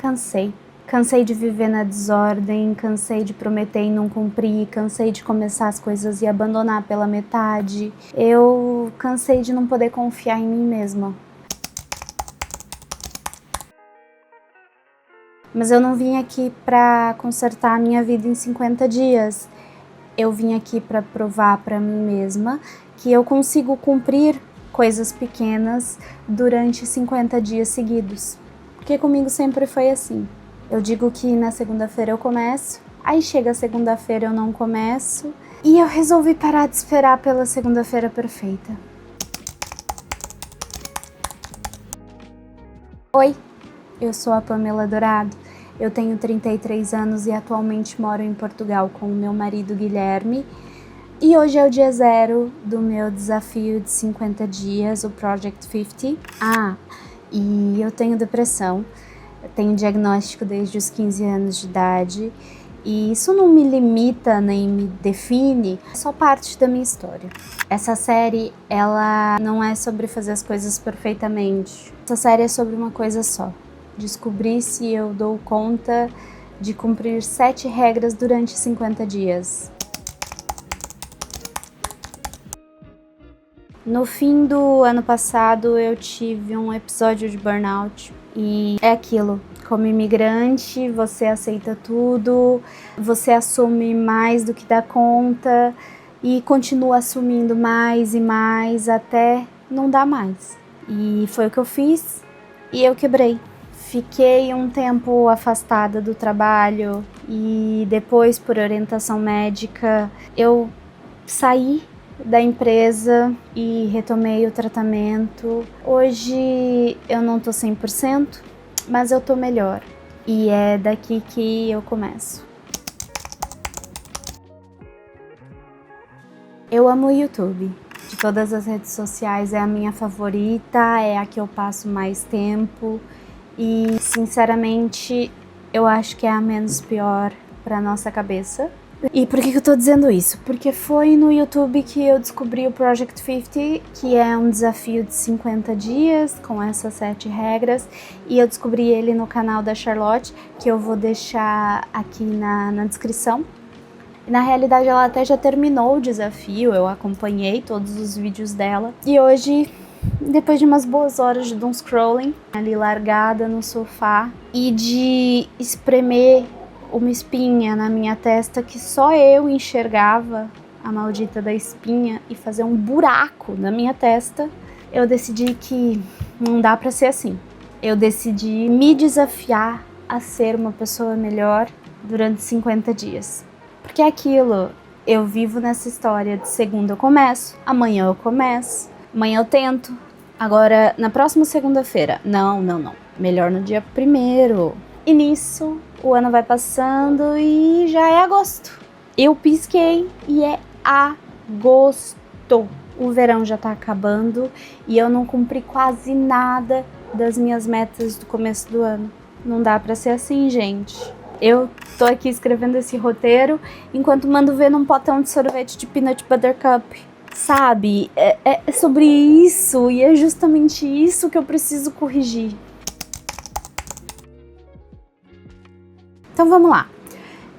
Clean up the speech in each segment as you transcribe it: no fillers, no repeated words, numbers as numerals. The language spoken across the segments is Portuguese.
Cansei. Cansei de viver na desordem, cansei de prometer e não cumprir, cansei de começar as coisas e abandonar pela metade. Eu cansei de não poder confiar em mim mesma. Mas eu não vim aqui para consertar a minha vida em 50 dias. Eu vim aqui para provar para mim mesma que eu consigo cumprir coisas pequenas durante 50 dias seguidos. Porque comigo sempre foi assim. Eu digo que na segunda-feira eu começo, aí chega a segunda-feira eu não começo, e eu resolvi parar de esperar pela segunda-feira perfeita. Oi, eu sou a Pamela Dourado, eu tenho 33 anos e atualmente moro em Portugal com o meu marido Guilherme, e hoje é o dia 0 do meu desafio de 50 dias, o Project 50. E eu tenho depressão. Eu tenho diagnóstico desde os 15 anos de idade e isso não me limita nem me define, é só parte da minha história. Essa série, ela não é sobre fazer as coisas perfeitamente. Essa série é sobre uma coisa só: descobrir se eu dou conta de cumprir 7 regras durante 50 dias. No fim do ano passado, eu tive um episódio de burnout. E é aquilo, como imigrante, você aceita tudo, você assume mais do que dá conta e continua assumindo mais e mais até não dar mais. E foi o que eu fiz e eu quebrei. Fiquei um tempo afastada do trabalho e depois, por orientação médica, eu saí da empresa e retomei o tratamento. Hoje eu não tô 100%, mas eu tô melhor. E é daqui que eu começo. Eu amo o YouTube. De todas as redes sociais é a minha favorita, é a que eu passo mais tempo. E, sinceramente, eu acho que é a menos pior pra nossa cabeça. E por que eu tô dizendo isso? Porque foi no YouTube que eu descobri o Project 50, que é um desafio de 50 dias com essas 7 regras, e eu descobri ele no canal da Charlotte, que eu vou deixar aqui na descrição. E na realidade ela até já terminou o desafio, eu acompanhei todos os vídeos dela, e hoje, depois de umas boas horas de doom scrolling, ali largada no sofá, e de espremer uma espinha na minha testa que só eu enxergava, a maldita da espinha, e fazer um buraco na minha testa, eu decidi que não dá pra ser assim. Eu decidi me desafiar a ser uma pessoa melhor durante 50 dias. Porque é aquilo, eu vivo nessa história de segunda eu começo, amanhã eu começo, amanhã eu tento, agora na próxima segunda-feira, não, melhor no dia 1º. E nisso, o ano vai passando e já é agosto. Eu pisquei e é agosto. O verão já tá acabando e eu não cumpri quase nada das minhas metas do começo do ano. Não dá pra ser assim, gente. Eu tô aqui escrevendo esse roteiro enquanto mando ver num potão de sorvete de peanut butter cup. Sabe? É sobre isso e é justamente isso que eu preciso corrigir. Então vamos lá.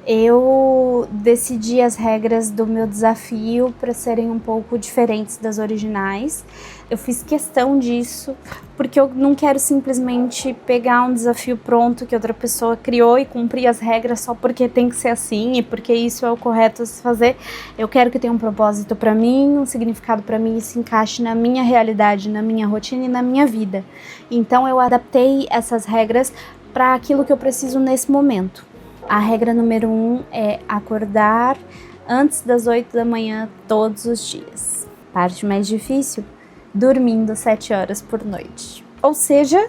Eu decidi as regras do meu desafio para serem um pouco diferentes das originais. Eu fiz questão disso porque eu não quero simplesmente pegar um desafio pronto que outra pessoa criou e cumprir as regras só porque tem que ser assim e porque isso é o correto a se fazer. Eu quero que tenha um propósito para mim, um significado para mim e se encaixe na minha realidade, na minha rotina e na minha vida. Então eu adaptei essas regras para aquilo que eu preciso nesse momento. A regra número 1 é acordar antes das 8 da manhã todos os dias. Parte mais difícil, dormindo 7 horas por noite. Ou seja,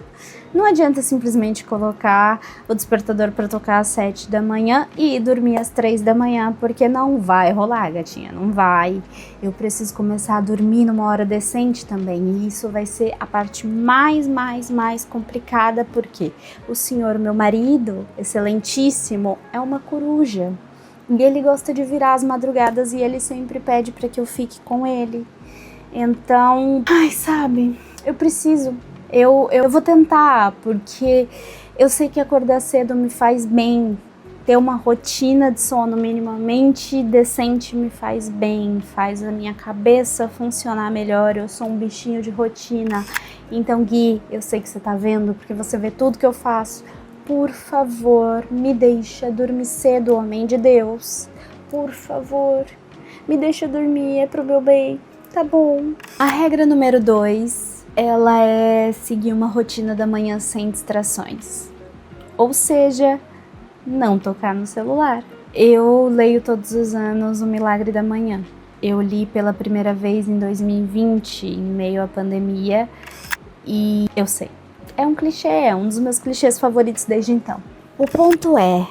não adianta simplesmente colocar o despertador para tocar às 7 da manhã e dormir às 3 da manhã, porque não vai rolar, gatinha, não vai. Eu preciso começar a dormir numa hora decente também, e isso vai ser a parte mais complicada, porque o senhor, meu marido, excelentíssimo, é uma coruja. E ele gosta de virar as madrugadas e ele sempre pede para que eu fique com ele. Então, sabe, eu preciso. Eu vou tentar, porque Eu sei que acordar cedo me faz bem, ter uma rotina de sono minimamente decente me faz bem, faz a minha cabeça funcionar melhor. Eu sou um bichinho de rotina. Então, Gui, eu sei que você tá vendo, porque você vê tudo que eu faço. Por favor, me deixa dormir cedo, homem de Deus. Por favor, me deixa dormir, é pro meu bem, tá bom? A regra número 2, ela é seguir uma rotina da manhã sem distrações. Ou seja, não tocar no celular. Eu leio todos os anos O Milagre da Manhã. Eu li pela primeira vez em 2020, em meio à pandemia, e eu sei, é um clichê, é um dos meus clichês favoritos desde então. O ponto é,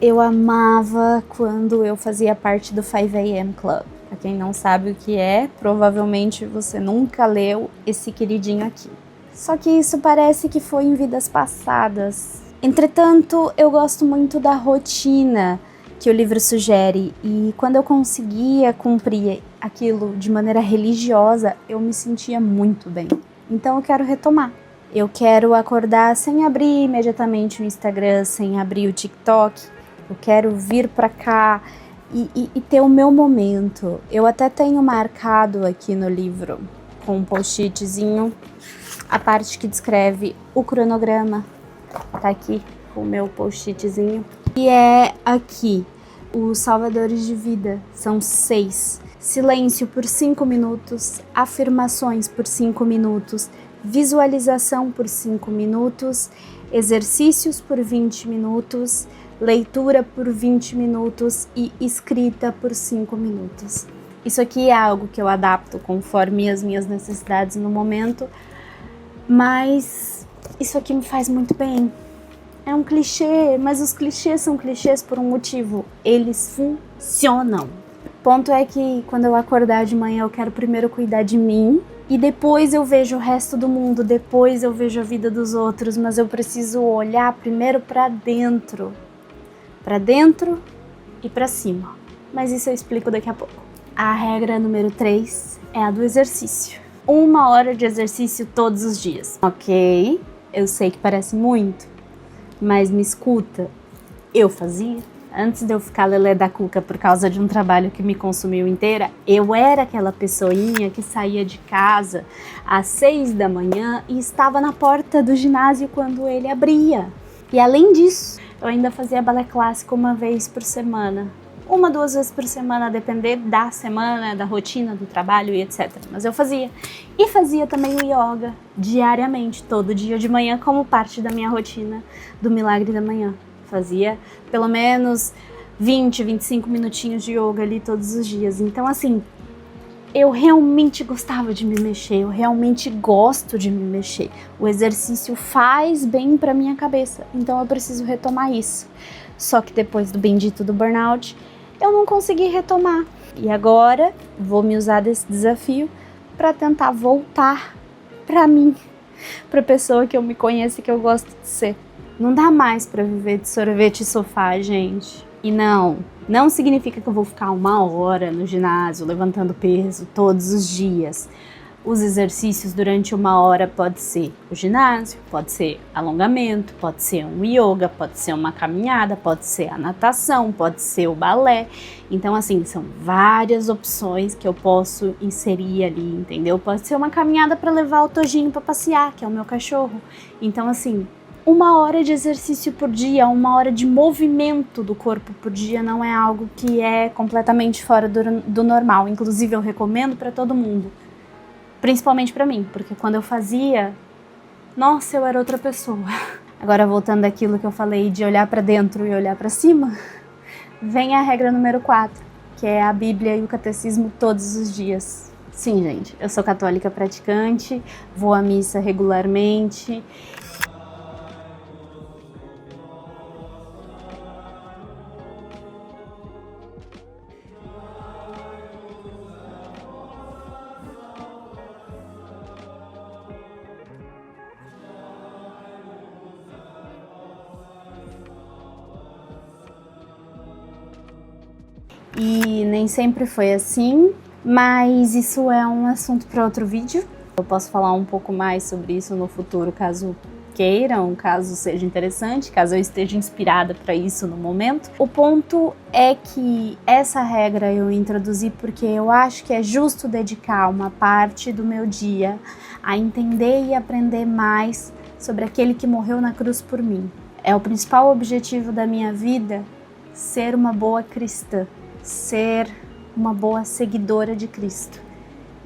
eu amava quando eu fazia parte do 5 AM Club. Pra quem não sabe o que é, provavelmente você nunca leu esse queridinho aqui. Só que isso parece que foi em vidas passadas. Entretanto, eu gosto muito da rotina que o livro sugere, e quando eu conseguia cumprir aquilo de maneira religiosa, eu me sentia muito bem. Então eu quero retomar. Eu quero acordar sem abrir imediatamente o Instagram, sem abrir o TikTok. Eu quero vir pra cá e ter o meu momento. Eu até tenho marcado aqui no livro, com um post-itzinho, a parte que descreve o cronograma. Tá aqui o meu post-itzinho. E é aqui, os salvadores de vida. São 6. Silêncio por 5 minutos, afirmações por 5 minutos, visualização por 5 minutos, exercícios por 20 minutos, leitura por 20 minutos e escrita por 5 minutos. Isso aqui é algo que eu adapto conforme as minhas necessidades no momento, mas isso aqui me faz muito bem. É um clichê, mas os clichês são clichês por um motivo. Eles funcionam. O ponto é que quando eu acordar de manhã eu quero primeiro cuidar de mim e depois eu vejo o resto do mundo, depois eu vejo a vida dos outros, mas eu preciso olhar primeiro pra dentro e pra cima. Mas isso eu explico daqui a pouco. A regra número 3 é a do exercício. 1 hora de exercício todos os dias. Ok, eu sei que parece muito, mas me escuta, eu fazia. Antes de eu ficar lelé da cuca por causa de um trabalho que me consumiu inteira, eu era aquela pessoinha que saía de casa às 6 da manhã e estava na porta do ginásio quando ele abria. E além disso, eu ainda fazia balé clássico 1 vez por semana. 1, 2 vezes por semana, a depender da semana, da rotina, do trabalho e etc. Mas eu fazia. E fazia também o yoga diariamente, todo dia de manhã, como parte da minha rotina do Milagre da Manhã. Fazia pelo menos 20, 25 minutinhos de yoga ali todos os dias. Então, assim, eu realmente gostava de me mexer, eu realmente gosto de me mexer. O exercício faz bem pra minha cabeça, então eu preciso retomar isso. Só que depois do bendito do burnout, eu não consegui retomar. E agora, vou me usar desse desafio pra tentar voltar pra mim, pra pessoa que eu me conheço e que eu gosto de ser. Não dá mais pra viver de sorvete e sofá, gente. E não significa que eu vou ficar 1 hora no ginásio levantando peso todos os dias. Os exercícios durante 1 hora pode ser o ginásio, pode ser alongamento, pode ser um yoga, pode ser uma caminhada, pode ser a natação, pode ser o balé. Então, assim, são várias opções que eu posso inserir ali, entendeu? Pode ser uma caminhada para levar o Tojinho para passear, que é o meu cachorro. Então, assim, 1 hora de exercício por dia, 1 hora de movimento do corpo por dia não é algo que é completamente fora do normal. Inclusive, eu recomendo para todo mundo. Principalmente pra mim, porque quando eu fazia, nossa, eu era outra pessoa. Agora, voltando àquilo que eu falei de olhar pra dentro e olhar pra cima, vem a regra número 4, que é a Bíblia e o catecismo todos os dias. Sim, gente, eu sou católica praticante, vou à missa regularmente. E nem sempre foi assim, mas isso é um assunto para outro vídeo. Eu posso falar um pouco mais sobre isso no futuro, caso queiram, caso seja interessante, caso eu esteja inspirada para isso no momento. O ponto é que essa regra eu introduzi porque eu acho que é justo dedicar uma parte do meu dia a entender e aprender mais sobre aquele que morreu na cruz por mim. É o principal objetivo da minha vida, ser uma boa cristã, ser uma boa seguidora de Cristo.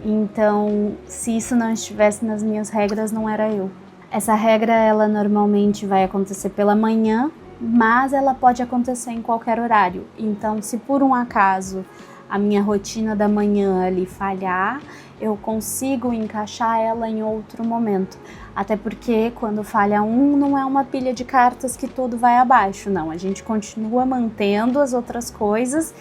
Então, se isso não estivesse nas minhas regras, não era eu. Essa regra, ela normalmente vai acontecer pela manhã, mas ela pode acontecer em qualquer horário. Então, se por um acaso a minha rotina da manhã ali falhar, eu consigo encaixar ela em outro momento. Até porque quando falha um, não é uma pilha de cartas que tudo vai abaixo, não. A gente continua mantendo as outras coisas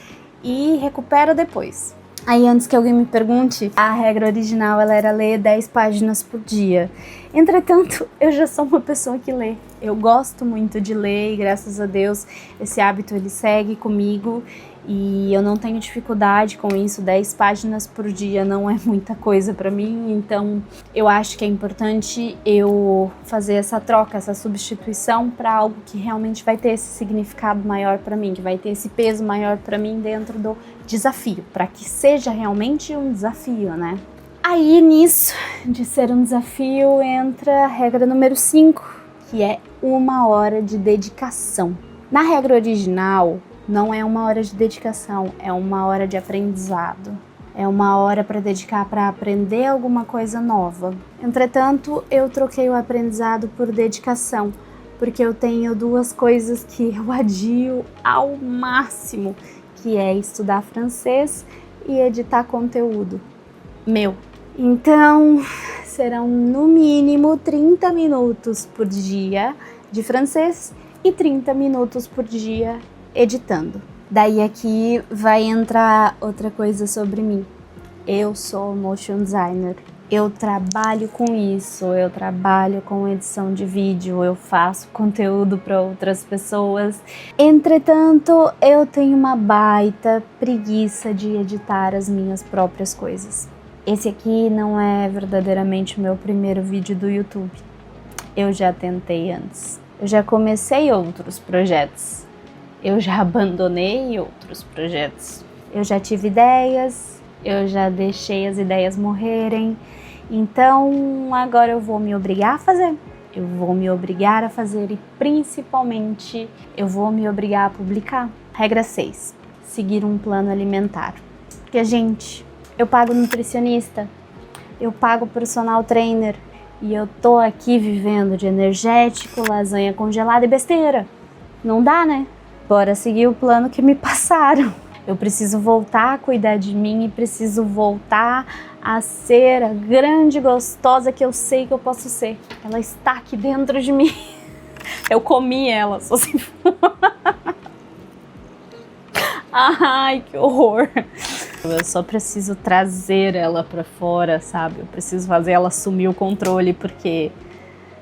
e recupera depois. Aí, antes que alguém me pergunte, a regra original ela era ler 10 páginas por dia. Entretanto, eu já sou uma pessoa que lê. Eu gosto muito de ler e, graças a Deus, esse hábito ele segue comigo e eu não tenho dificuldade com isso. 10 páginas por dia não é muita coisa para mim, então eu acho que é importante eu fazer essa troca, essa substituição para algo que realmente vai ter esse significado maior para mim, que vai ter esse peso maior para mim dentro do desafio, para que seja realmente um desafio, né? Aí nisso, de ser um desafio, entra a regra número 5, que é 1 hora de dedicação. Na regra original, não é 1 hora de dedicação, é 1 hora de aprendizado. É 1 hora para dedicar para aprender alguma coisa nova. Entretanto, eu troquei o aprendizado por dedicação, porque eu tenho 2 coisas que eu adio ao máximo, que é estudar francês e editar conteúdo meu. Então, serão no mínimo 30 minutos por dia de francês e 30 minutos por dia editando. Daí aqui vai entrar outra coisa sobre mim. Eu sou motion designer. Eu trabalho com isso, eu trabalho com edição de vídeo, eu faço conteúdo para outras pessoas. Entretanto, eu tenho uma baita preguiça de editar as minhas próprias coisas. Esse aqui não é verdadeiramente o meu primeiro vídeo do YouTube. Eu já tentei antes. Eu já comecei outros projetos. Eu já abandonei outros projetos. Eu já tive ideias, eu já deixei as ideias morrerem. Então, agora eu vou me obrigar a fazer. Eu vou me obrigar a fazer e, principalmente, eu vou me obrigar a publicar. Regra 6. Seguir um plano alimentar. Porque, gente, eu pago nutricionista, eu pago personal trainer e eu tô aqui vivendo de energético, lasanha congelada e besteira. Não dá, né? Bora seguir o plano que me passaram. Eu preciso voltar a cuidar de mim e preciso voltar a ser a grande gostosa que eu sei que eu posso ser. Ela está aqui dentro de mim. Eu comi ela, só se for. Ai, que horror. Eu só preciso trazer ela pra fora, sabe? Eu preciso fazer ela assumir o controle, porque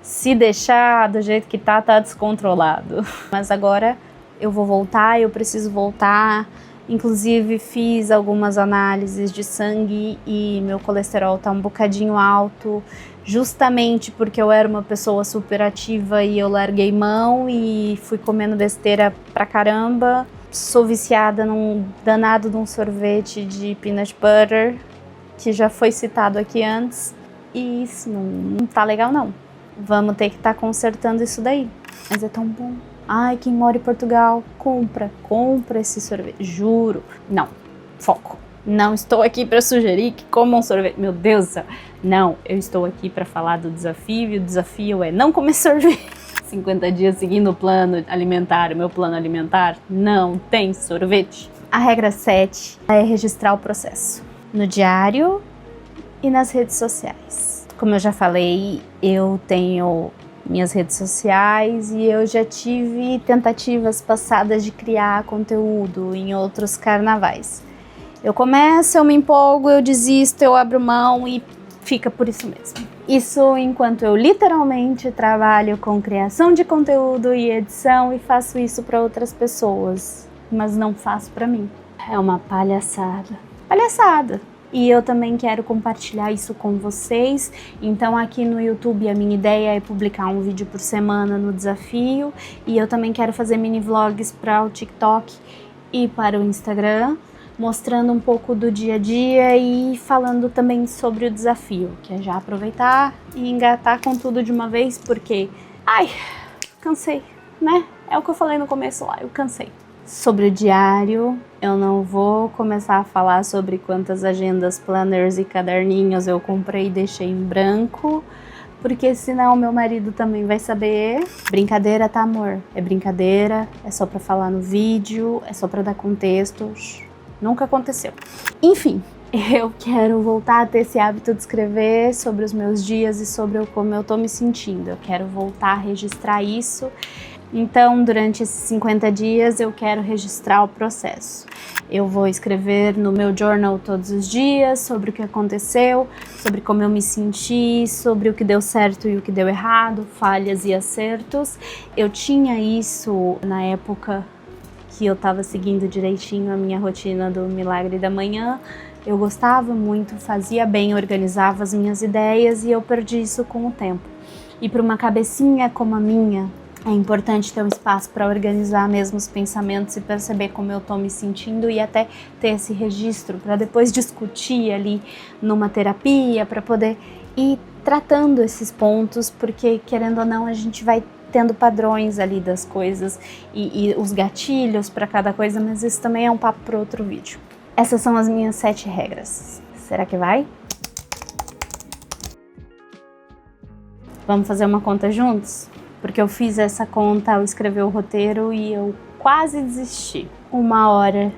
se deixar do jeito que tá descontrolado. Mas agora eu vou voltar, eu preciso voltar. Inclusive fiz algumas análises de sangue e meu colesterol tá um bocadinho alto, justamente porque eu era uma pessoa super ativa e eu larguei mão e fui comendo besteira pra caramba. Sou viciada num danado de um sorvete de peanut butter, que já foi citado aqui antes, e isso não tá legal não. Vamos ter que estar consertando isso daí, mas é tão bom. Ai, quem mora em Portugal, compra esse sorvete, juro. Não, foco. Não estou aqui para sugerir que comam sorvete, meu Deus do céu. Não, eu estou aqui para falar do desafio, e o desafio é não comer sorvete. 50 dias seguindo o plano alimentar, o meu plano alimentar, não tem sorvete. A regra 7 é registrar o processo no diário e nas redes sociais. Como eu já falei, eu tenho minhas redes sociais e eu já tive tentativas passadas de criar conteúdo em outros carnavais. Eu começo, eu me empolgo, eu desisto, eu abro mão e fica por isso mesmo. Isso enquanto eu literalmente trabalho com criação de conteúdo e edição e faço isso para outras pessoas, mas não faço para mim. É uma palhaçada. Palhaçada. e eu também quero compartilhar isso com vocês. Então aqui no YouTube a minha ideia é publicar um vídeo por semana no desafio, e eu também quero fazer mini vlogs para o TikTok e para o Instagram, mostrando um pouco do dia a dia e falando também sobre o desafio, que é já aproveitar e engatar com tudo de uma vez, porque, cansei, né? É o que eu falei no começo lá, eu cansei. Sobre o diário, eu não vou começar a falar sobre quantas agendas, planners e caderninhos eu comprei e deixei em branco, porque senão meu marido também vai saber. Brincadeira, tá, amor? É brincadeira, é só pra falar no vídeo, é só pra dar contexto. Nunca aconteceu. Enfim, eu quero voltar a ter esse hábito de escrever sobre os meus dias e sobre como eu tô me sentindo. Eu quero voltar a registrar isso. Então, durante esses 50 dias, eu quero registrar o processo. Eu vou escrever no meu journal todos os dias sobre o que aconteceu, sobre como eu me senti, sobre o que deu certo e o que deu errado, falhas e acertos. Eu tinha isso na época que eu estava seguindo direitinho a minha rotina do Milagre da Manhã. Eu gostava muito, fazia bem, organizava as minhas ideias, e eu perdi isso com o tempo. E para uma cabecinha como a minha, é importante ter um espaço para organizar mesmo os pensamentos e perceber como eu tô me sentindo, e até ter esse registro para depois discutir ali numa terapia, para poder ir tratando esses pontos, porque querendo ou não a gente vai tendo padrões ali das coisas e os gatilhos para cada coisa, mas isso também é um papo para outro vídeo. Essas são as minhas 7 regras. Será que vai? Vamos fazer uma conta juntos? Porque eu fiz essa conta ao escrever o roteiro e eu quase desisti. 1 hora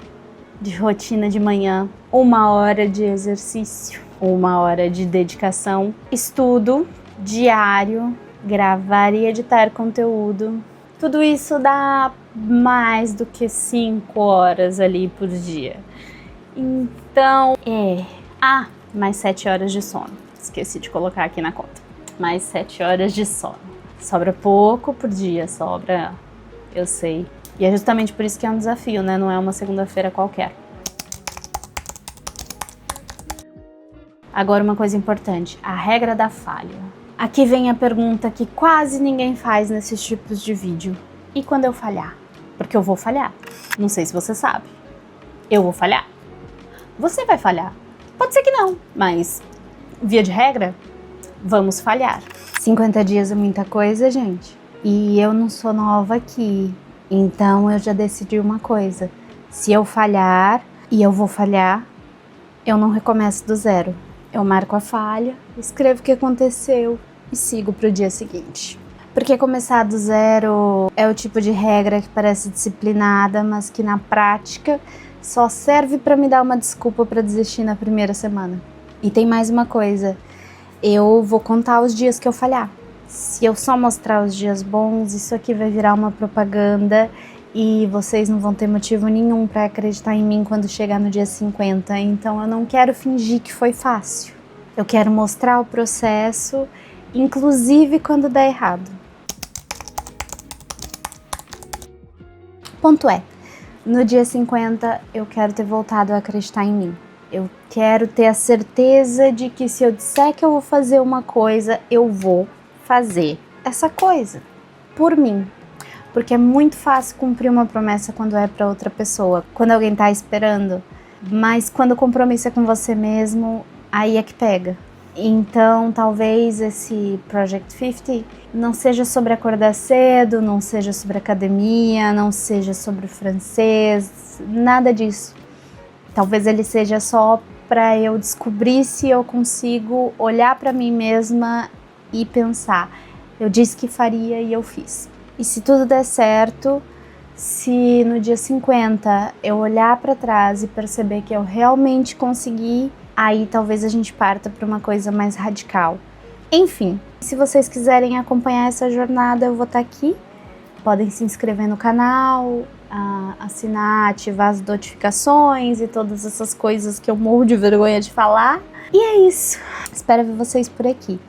de rotina de manhã, 1 hora de exercício, 1 hora de dedicação, estudo diário, gravar e editar conteúdo. Tudo isso dá mais do que 5 horas ali por dia. Então, mais 7 horas de sono. Esqueci de colocar aqui na conta. Mais 7 horas de sono. Sobra pouco por dia, sobra, eu sei. E é justamente por isso que é um desafio, né? Não é uma segunda-feira qualquer. Agora uma coisa importante, a regra da falha. Aqui vem a pergunta que quase ninguém faz nesses tipos de vídeo. E quando eu falhar? Porque eu vou falhar. Não sei se você sabe. Eu vou falhar. Você vai falhar. Pode ser que não, mas via de regra, vamos falhar. 50 dias é muita coisa, gente. E eu não sou nova aqui. Então eu já decidi uma coisa. Se eu falhar, e eu vou falhar, eu não recomeço do zero. Eu marco a falha, escrevo o que aconteceu e sigo pro dia seguinte. Porque começar do zero é o tipo de regra que parece disciplinada, mas que na prática só serve para me dar uma desculpa para desistir na primeira semana. E tem mais uma coisa. Eu vou contar os dias que eu falhar. Se eu só mostrar os dias bons, isso aqui vai virar uma propaganda e vocês não vão ter motivo nenhum para acreditar em mim quando chegar no dia 50. Então eu não quero fingir que foi fácil. Eu quero mostrar o processo, inclusive quando dá errado. Ponto é, no dia 50 eu quero ter voltado a acreditar em mim. Eu quero ter a certeza de que se eu disser que eu vou fazer uma coisa, eu vou fazer essa coisa por mim. Porque é muito fácil cumprir uma promessa quando é para outra pessoa, quando alguém tá esperando. Mas quando o compromisso é com você mesmo, aí é que pega. Então, talvez esse Project 50 não seja sobre acordar cedo, não seja sobre academia, não seja sobre francês, nada disso. Talvez ele seja só para eu descobrir se eu consigo olhar para mim mesma e pensar, eu disse que faria e eu fiz. E se tudo der certo, se no dia 50 eu olhar para trás e perceber que eu realmente consegui, aí talvez a gente parta para uma coisa mais radical. Enfim, se vocês quiserem acompanhar essa jornada, eu vou estar aqui. Podem se inscrever no canal, assinar, ativar as notificações e todas essas coisas que eu morro de vergonha de falar. E é isso. Espero ver vocês por aqui.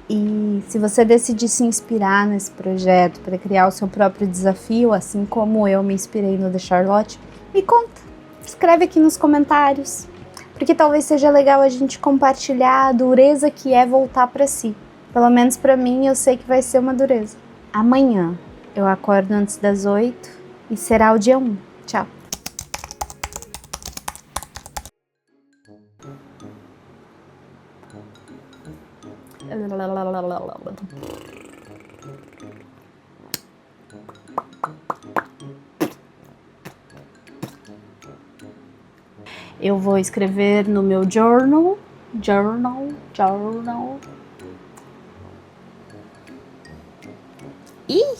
E se você decidir se inspirar nesse projeto para criar o seu próprio desafio, assim como eu me inspirei no The Charlotte, me conta. Escreve aqui nos comentários. porque talvez seja legal a gente compartilhar a dureza que é voltar pra si. Pelo menos pra mim, eu sei que vai ser uma dureza. Amanhã eu acordo antes das 8 e será o dia 1. Tchau. Eu vou escrever no meu journal. Ih!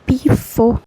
Pifou.